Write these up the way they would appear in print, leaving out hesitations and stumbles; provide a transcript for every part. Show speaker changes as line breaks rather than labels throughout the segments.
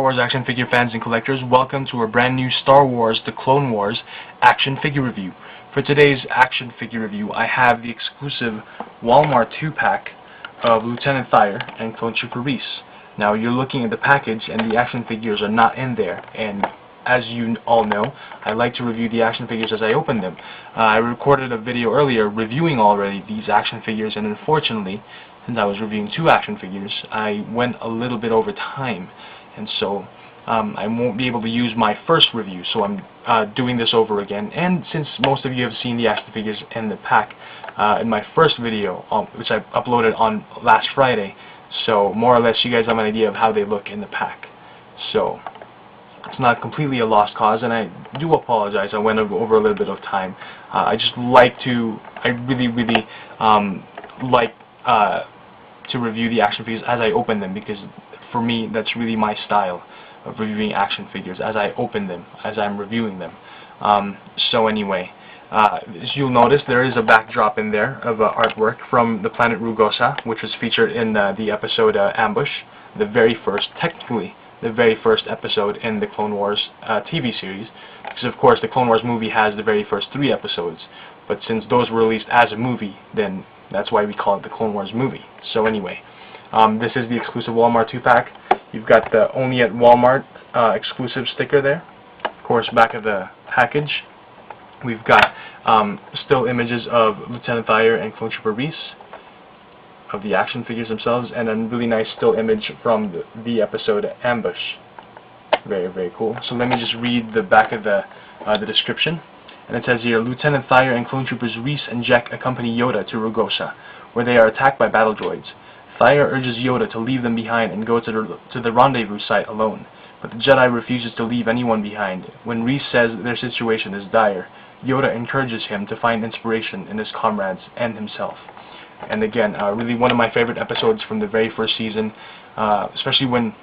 Wars action figure fans and collectors, welcome to a brand new Star Wars The Clone Wars action figure review. For today's action figure review, I have the exclusive Walmart 2-pack of Lieutenant Thire and Clone Trooper Reese. Now you're looking at the package and the action figures are not in there, and as you all know, I like to review the action figures as I open them. I recorded a video earlier reviewing already these action figures, and unfortunately, since I was reviewing two action figures, I went a little bit over time, and so I won't be able to use my first review, so I'm doing this over again. And since most of you have seen the action figures in the pack in my first video, which I uploaded on last Friday, so more or less you guys have an idea of how they look in the pack. So it's not completely a lost cause, and I do apologize. I went over a little bit of time. I really like to review the action figures as I open them, because for me that's really my style of reviewing action figures, as I open them, as I'm reviewing them. So anyway, as you'll notice, there is a backdrop in there of artwork from the planet Rugosa, which was featured in the episode Ambush, technically the very first episode in the Clone Wars TV series, because of course the Clone Wars movie has the very first 3 episodes, but since those were released as a movie, then that's why we call it the Clone Wars movie. So anyway, this is the exclusive Walmart 2-pack. You've got the only at Walmart exclusive sticker there. Of course, back of the package, we've got still images of Lieutenant Thire and Clone Trooper Reese, of the action figures themselves, and a really nice still image from the episode Ambush. Very, very cool. So let me just read the back of the description. And it says here, Lieutenant Thire and Clone Troopers Reese and Jack accompany Yoda to Rugosa, where they are attacked by battle droids. Thire urges Yoda to leave them behind and go to the rendezvous site alone, but the Jedi refuses to leave anyone behind. When Reese says their situation is dire, Yoda encourages him to find inspiration in his comrades and himself. And again, really one of my favorite episodes from the very first season, especially when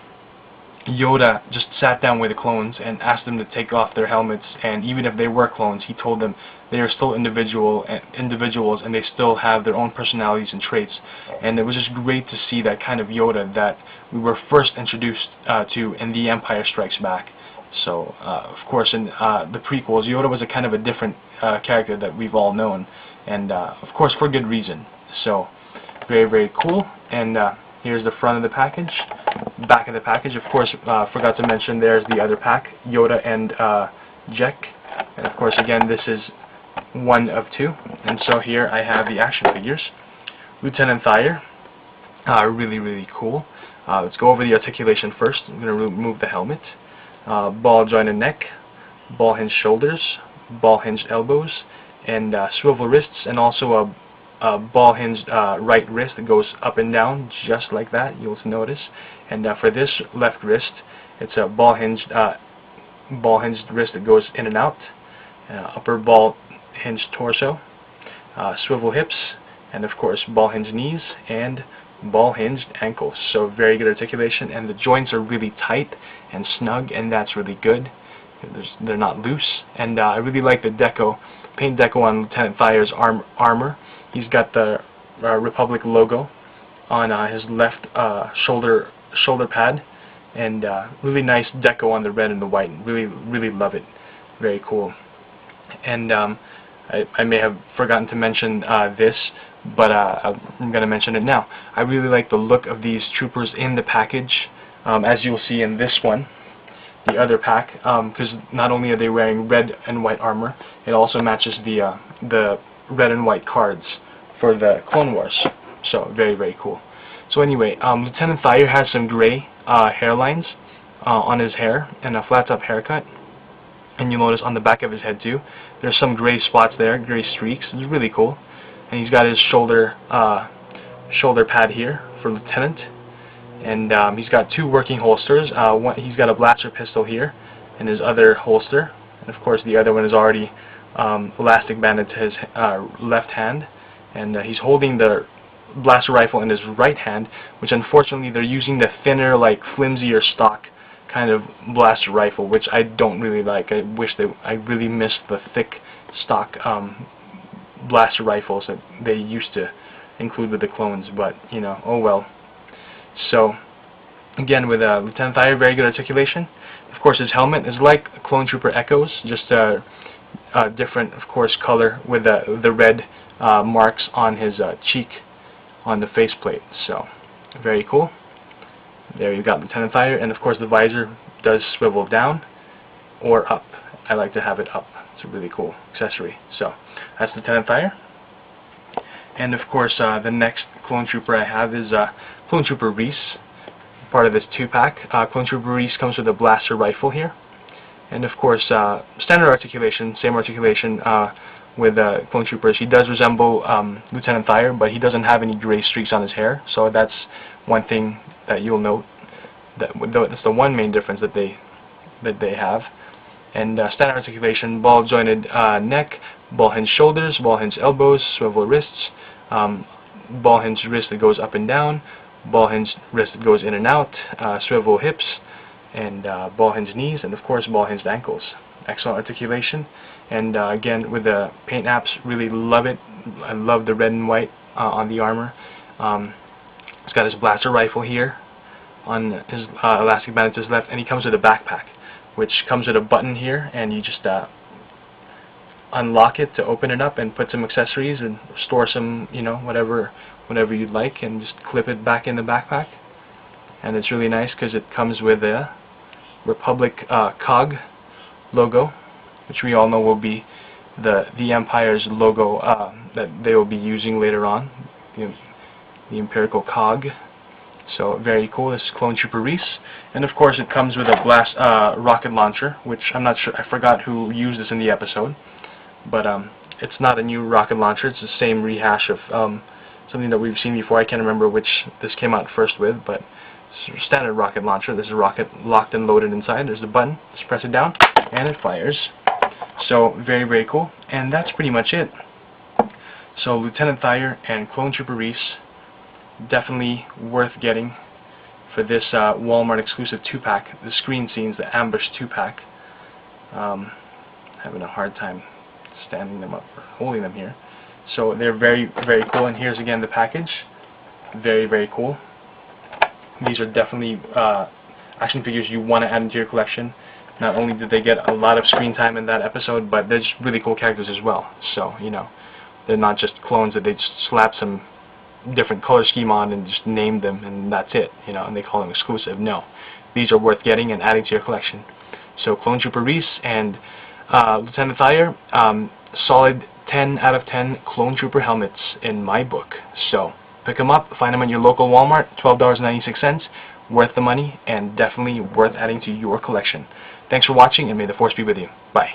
Yoda just sat down with the clones and asked them to take off their helmets, and even if they were clones, he told them they are still individuals and they still have their own personalities and traits. And it was just great to see that kind of Yoda that we were first introduced to in The Empire Strikes Back. So, of course, in the prequels, Yoda was a kind of a different character that we've all known, and of course for good reason. So, very, very cool. And here's the front of the package. Back of the package, of course, forgot to mention, there's the other pack, Yoda and Jack. And of course, again, this is one of 2. And so here I have the action figures. Lieutenant Thire, really, really cool. Let's go over the articulation first. I'm going to remove the helmet. Ball jointed neck, ball hinged shoulders, ball hinged elbows, and swivel wrists, and also a ball hinged right wrist that goes up and down just like that, you'll notice. And for this left wrist, it's a ball hinged wrist that goes in and out, upper ball hinged torso, swivel hips, and of course ball hinged knees and ball hinged ankles. So very good articulation, and the joints are really tight and snug, and that's really good. They're not loose. And I really like the paint deco on Lieutenant Thire's armor. He's got the Republic logo on his left shoulder pad, and really nice deco on the red and the white. Really, really love it. Very cool. And I may have forgotten to mention this, but I'm going to mention it now. I really like the look of these troopers in the package, as you'll see in this one, the other pack, because not only are they wearing red and white armor, it also matches the red and white cards for the Clone Wars. So very, very cool. So anyway, Lieutenant Thire has some gray hairlines on his hair and a flat top haircut, and you'll notice on the back of his head too, there's some gray spots there, gray streaks. It's really cool. And he's got his shoulder pad here for Lieutenant, and he's got 2 working holsters. He's got a blaster pistol here in his other holster, and of course the other one is already elastic banded to his left hand, and he's holding the blaster rifle in his right hand, which unfortunately they're using the thinner, like flimsier stock kind of blaster rifle, which I don't really like. I really miss the thick stock blaster rifles that they used to include with the clones, but you know, oh well. So Again, with Lieutenant Thire, very good articulation. Of course, his helmet is like Clone Trooper Echo's, just a different, of course, color with the red marks on his cheek on the faceplate. So, very cool. There you got Lieutenant Thire, and of course the visor does swivel down or up. I like to have it up. It's a really cool accessory. So, that's Lieutenant Thire. And of course, the next Clone Trooper I have is Clone Trooper Reese, part of this 2-pack. Clone Trooper Reese comes with a blaster rifle here. And of course, standard articulation, same articulation with Clone Troopers. He does resemble Lieutenant Thire, but he doesn't have any gray streaks on his hair. So that's one thing that you'll note. That's the one main difference that they have. And standard articulation: ball jointed neck, ball hinge shoulders, ball hinge elbows, swivel wrists, ball hinge wrist that goes up and down, ball hinge wrist that goes in and out, swivel hips, and ball hinge knees, and of course ball hinged ankles. Excellent articulation. And again, with the paint apps, really love it. I love the red and white on the armor. He's got his blaster rifle here on his elastic band to his left, and he comes with a backpack, which comes with a button here, and you just unlock it to open it up and put some accessories and store some, whatever you'd like, and just clip it back in the backpack. And it's really nice because it comes with a Republic COG logo, which we all know will be the Empire's logo that they will be using later on, the Imperial COG. So very cool. This is Clone Trooper Reese, and of course it comes with a rocket launcher, which I'm not sure, I forgot who used this in the episode, but it's not a new rocket launcher. It's the same rehash of something that we've seen before. I can't remember which this came out first with, but it's a standard rocket launcher. There's a rocket locked and loaded inside. There's the button. Just press it down, and it fires. So very, very cool. And that's pretty much it. So Lieutenant Thire and Clone Trooper Reese, definitely worth getting for this Walmart exclusive 2-pack. The screen scenes, the ambush 2-pack. Having a hard time standing them up or holding them here. So they're very, very cool. And here's again the package. Very, very cool. These are definitely action figures you want to add into your collection. Not only did they get a lot of screen time in that episode, but they're just really cool characters as well. So, they're not just clones that they just slap some different color scheme on and just name them and that's it, and they call them exclusive. No. These are worth getting and adding to your collection. So Clone Trooper Reese and Lieutenant Thire, solid 10 out of 10 Clone Trooper helmets in my book. So pick them up, find them at your local Walmart, $12.96, worth the money and definitely worth adding to your collection. Thanks for watching, and may the Force be with you. Bye.